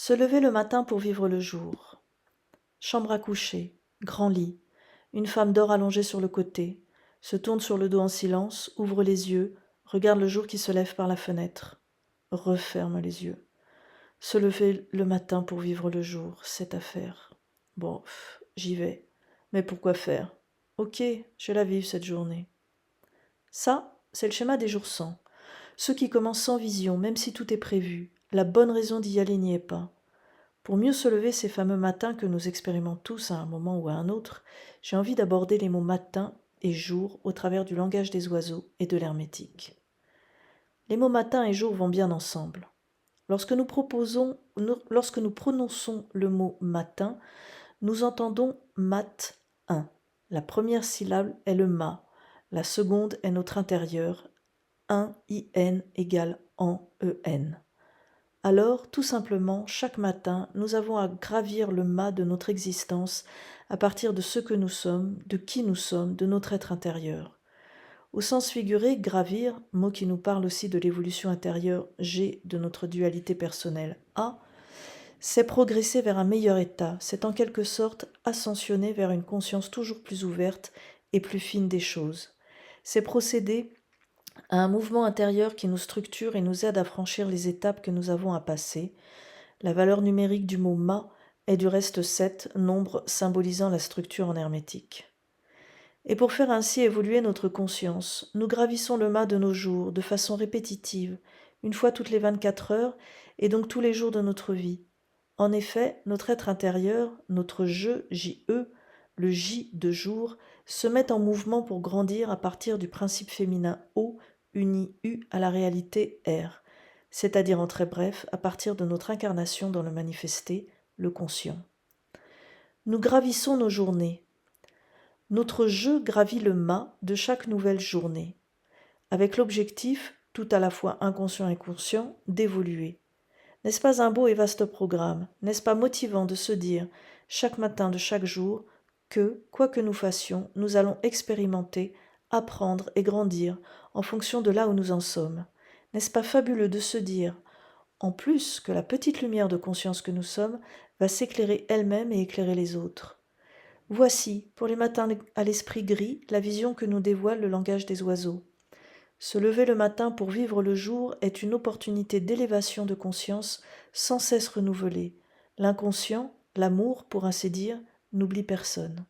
Se lever le matin pour vivre le jour. Chambre à coucher, grand lit. Une femme dort allongée sur le côté, se tourne sur le dos en silence, ouvre les yeux, regarde le jour qui se lève par la fenêtre. Referme les yeux. Se lever le matin pour vivre le jour, c'est à faire. Bon, j'y vais. Mais pourquoi faire? Ok, je la vive cette journée. Ça, c'est le schéma des jours sans. Ceux qui commencent sans vision, même si tout est prévu. La bonne raison d'y aller n'y est pas. Pour mieux se lever ces fameux matins que nous expérimentons tous à un moment ou à un autre, j'ai envie d'aborder les mots matin et jour au travers du langage des oiseaux et de l'hermétique. Les mots matin et jour vont bien ensemble. Lorsque nous prononçons le mot matin, nous entendons mat 1. La première syllabe est le ma, la seconde est notre intérieur, 1 in égale en en. Alors, tout simplement, chaque matin, nous avons à gravir le mât de notre existence à partir de ce que nous sommes, de qui nous sommes, de notre être intérieur. Au sens figuré, gravir, mot qui nous parle aussi de l'évolution intérieure G de notre dualité personnelle A, c'est progresser vers un meilleur état, c'est en quelque sorte ascensionner vers une conscience toujours plus ouverte et plus fine des choses. C'est procéder à un mouvement intérieur qui nous structure et nous aide à franchir les étapes que nous avons à passer. La valeur numérique du mot ma est du reste 7, nombre symbolisant la structure en hermétique. Et pour faire ainsi évoluer notre conscience, nous gravissons le mât de nos jours de façon répétitive, une fois toutes les 24 heures, et donc tous les jours de notre vie. En effet, notre être intérieur, notre je, J-E, le J de jour, se met en mouvement pour grandir à partir du principe féminin O uni U à la réalité R, c'est-à-dire en très bref, à partir de notre incarnation dans le manifesté, le conscient. Nous gravissons nos journées. Notre je gravit le mât de chaque nouvelle journée, avec l'objectif, tout à la fois inconscient et conscient, d'évoluer. N'est-ce pas un beau et vaste programme? N'est-ce pas motivant de se dire, chaque matin de chaque jour, que, quoi que nous fassions, nous allons expérimenter, apprendre et grandir en fonction de là où nous en sommes? N'est-ce pas fabuleux de se dire, en plus, que la petite lumière de conscience que nous sommes va s'éclairer elle-même et éclairer les autres? Voici, pour les matins à l'esprit gris, la vision que nous dévoile le langage des oiseaux. Se lever le matin pour vivre le jour est une opportunité d'élévation de conscience sans cesse renouvelée. L'inconscient, l'amour pour ainsi dire, n'oublie personne.